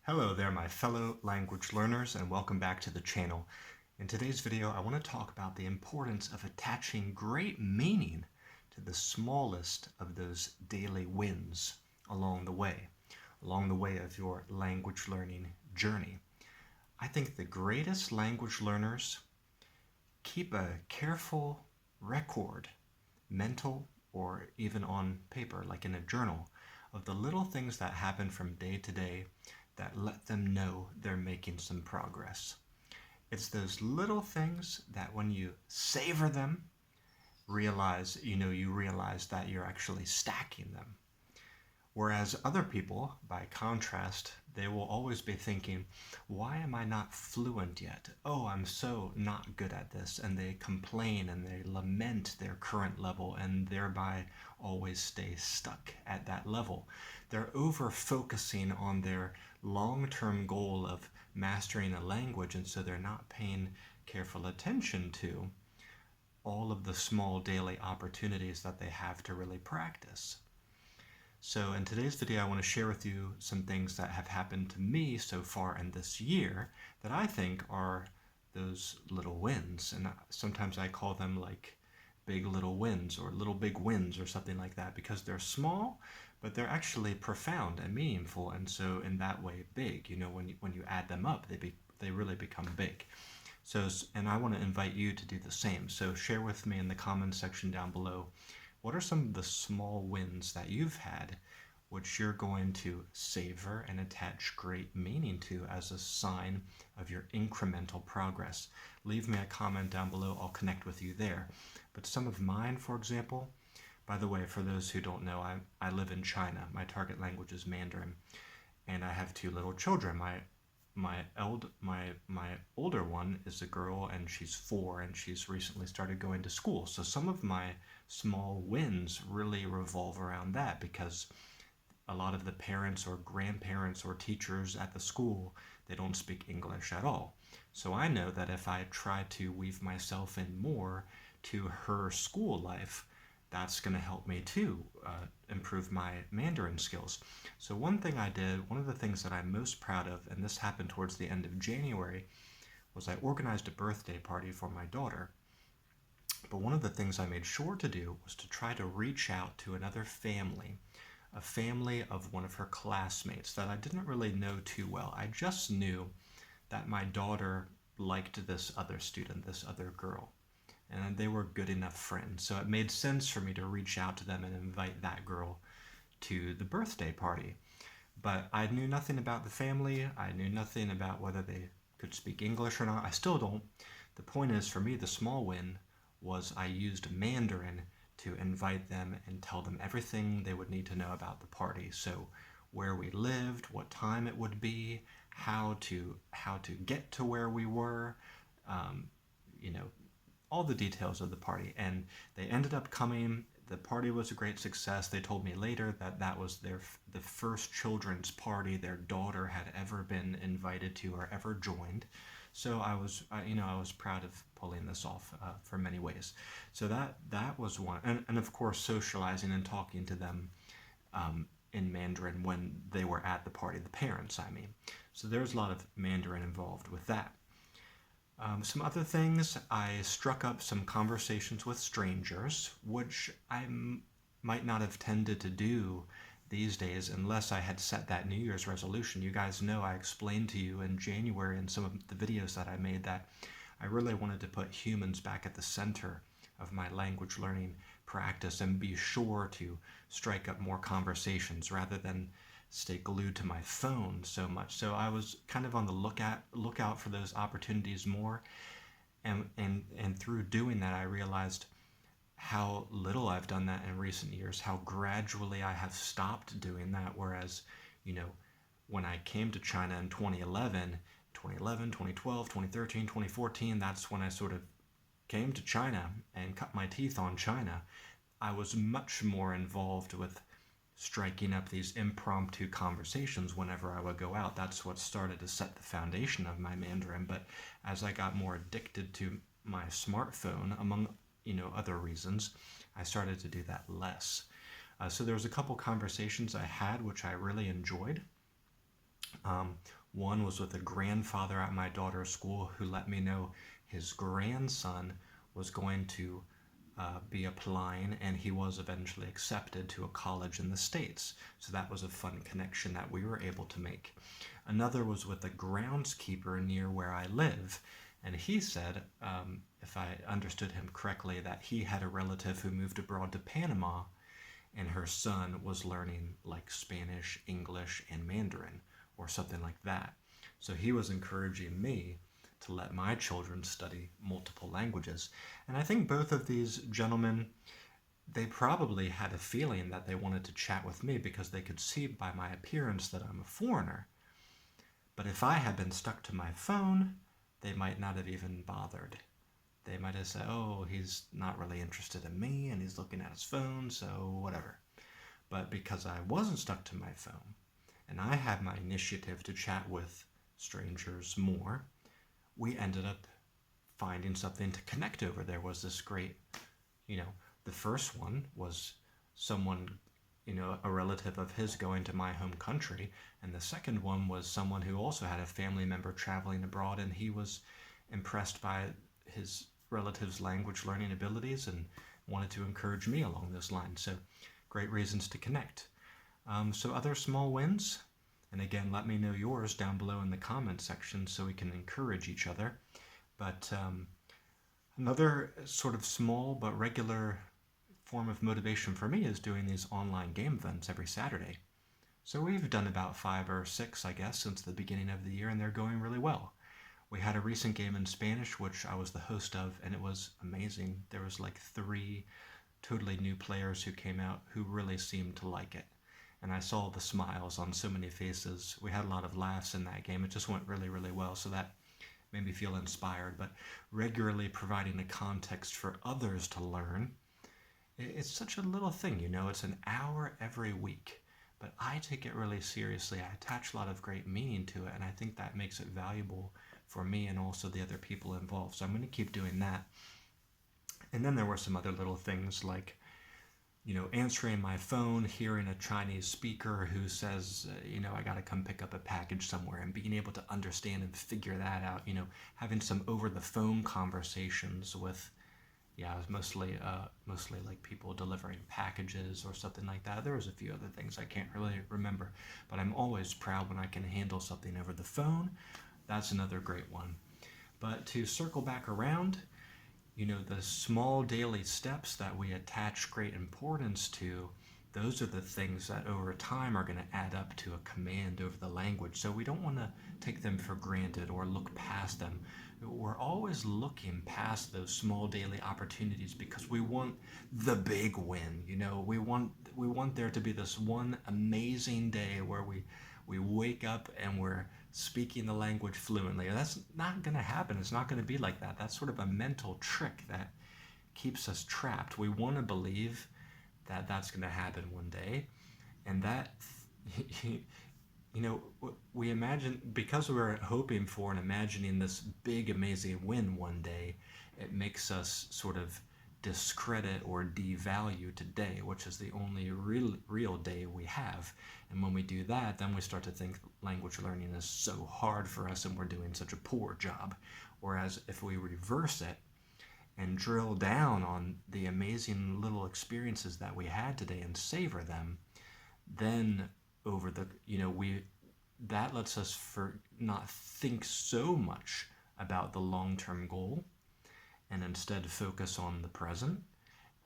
Hello there, my fellow language learners, and welcome back to the channel. In today's video, I want to talk about the importance of attaching great meaning to the smallest of those daily wins along the way of your language learning journey. I think the greatest language learners keep a careful record, mental or even on paper, like in a journal, of the little things that happen from day to day that let them know they're making some progress. It's those little things that when you savor them, you realize that you're actually stacking them. Whereas other people, by contrast, they will always be thinking, why am I not fluent yet? Oh, I'm so not good at this. And they complain and they lament their current level and thereby always stay stuck at that level. They're over-focusing on their long-term goal of mastering a language, and so they're not paying careful attention to all of the small daily opportunities that they have to really practice. So in today's video, I want to share with you some things that have happened to me so far in this year that I think are those little wins. And sometimes I call them like big little wins or little big wins or something like that, because they're small, but they're actually profound and meaningful. And so in that way, big, when you add them up, they really become big. And I want to invite you to do the same. So share with me in the comments section down below, what are some of the small wins that you've had, which you're going to savor and attach great meaning to as a sign of your incremental progress? Leave me a comment down below. I'll connect with you there. But some of mine, for example, by the way, for those who don't know, I live in China. My target language is Mandarin, and I have two little children. My older one is a girl, and she's 4, and she's recently started going to school. So some of my small wins really revolve around that, because a lot of the parents or grandparents or teachers at the school, they don't speak English at all. So I know that if I try to weave myself in more to her school life, that's going to help me to improve my Mandarin skills. So one of the things that I'm most proud of, and this happened towards the end of January, was I organized a birthday party for my daughter. But one of the things I made sure to do was to try to reach out to another family, a family of one of her classmates that I didn't really know too well. I just knew that my daughter liked this other student, this other girl, and they were good enough friends. So it made sense for me to reach out to them and invite that girl to the birthday party. But I knew nothing about the family. I knew nothing about whether they could speak English or not. I still don't. The point is, for me, the small win was I used Mandarin to invite them and tell them everything they would need to know about the party. So where we lived, what time it would be, how to get to where we were, all the details of the party. And they ended up coming. The party was a great success. They told me later that that was the first children's party their daughter had ever been invited to or ever joined. So I was proud of pulling this off for many ways. So that was one, and of course socializing and talking to them in Mandarin when they were at the party, the parents, I mean. So there's a lot of Mandarin involved with that. Some other things, I struck up some conversations with strangers, which I might not have tended to do these days unless I had set that New Year's resolution. You guys know I explained to you in January in some of the videos that I made that I really wanted to put humans back at the center of my language learning practice and be sure to strike up more conversations rather than stay glued to my phone so much. So I was kind of on the lookout for those opportunities more, and through doing that I realized how little I've done that in recent years, how gradually I have stopped doing that. Whereas, when I came to China in 2011, 2012, 2013, 2014, that's when I sort of came to China and cut my teeth on China. I was much more involved with striking up these impromptu conversations whenever I would go out. That's what started to set the foundation of my Mandarin. But as I got more addicted to my smartphone, among other reasons, I started to do that less. So there was a couple conversations I had which I really enjoyed. One was with a grandfather at my daughter's school who let me know his grandson was going to be applying, and he was eventually accepted to a college in the States. So that was a fun connection that we were able to make. Another was with a groundskeeper near where I live, and he said, if I understood him correctly, that he had a relative who moved abroad to Panama, and her son was learning like Spanish, English, and Mandarin, or something like that. So he was encouraging me to let my children study multiple languages. And I think both of these gentlemen, they probably had a feeling that they wanted to chat with me because they could see by my appearance that I'm a foreigner. But if I had been stuck to my phone, they might not have even bothered. They might have said, oh, he's not really interested in me and he's looking at his phone, so whatever. But because I wasn't stuck to my phone and I had my initiative to chat with strangers more, we ended up finding something to connect over. There was this great, the first one was someone, a relative of his going to my home country. And the second one was someone who also had a family member traveling abroad, and he was impressed by his relative's language learning abilities and wanted to encourage me along those lines. So great reasons to connect. So other small wins, and again, let me know yours down below in the comment section so we can encourage each other. But another sort of small but regular form of motivation for me is doing these online game events every Saturday. So we've done about 5 or 6, I guess, since the beginning of the year, and they're going really well. We had a recent game in Spanish, which I was the host of, and it was amazing. There was like 3 totally new players who came out who really seemed to like it. And I saw the smiles on so many faces. We had a lot of laughs in that game. It just went really, really well. So that made me feel inspired. But regularly providing a context for others to learn, it's such a little thing, it's an hour every week. But I take it really seriously. I attach a lot of great meaning to it, and I think that makes it valuable for me and also the other people involved. So I'm going to keep doing that. And then there were some other little things like, answering my phone, hearing a Chinese speaker who says, I got to come pick up a package somewhere, and being able to understand and figure that out, having some over the phone conversations with, mostly like people delivering packages or something like that. There was a few other things I can't really remember, but I'm always proud when I can handle something over the phone. That's another great one. But to circle back around, the small daily steps that we attach great importance to, those are the things that over time are going to add up to a command over the language. So we don't want to take them for granted or look past them. We're always looking past those small daily opportunities because we want the big win. We want there to be this one amazing day where we wake up and we're speaking the language fluently. That's not going to happen. It's not going to be like that. That's sort of a mental trick that keeps us trapped. We want to believe that that's going to happen one day, and that we imagine, because we're hoping for and imagining this big amazing win one day, it makes us sort of discredit or devalue today, which is the only real day we have. And when we do that, then we start to think language learning is so hard for us and we're doing such a poor job. Whereas if we reverse it and drill down on the amazing little experiences that we had today and savor them, then over the, that lets us not think so much about the long-term goal and instead focus on the present.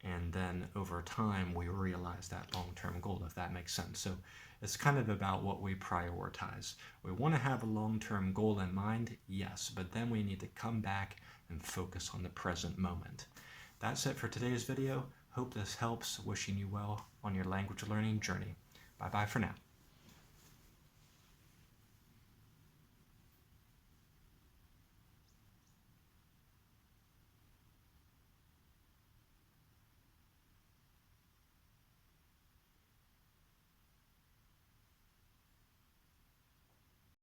And then over time, we realize that long-term goal, if that makes sense. So it's kind of about what we prioritize. We want to have a long-term goal in mind, yes, but then we need to come back and focus on the present moment. That's it for today's video. Hope this helps. Wishing you well on your language learning journey. Bye-bye for now.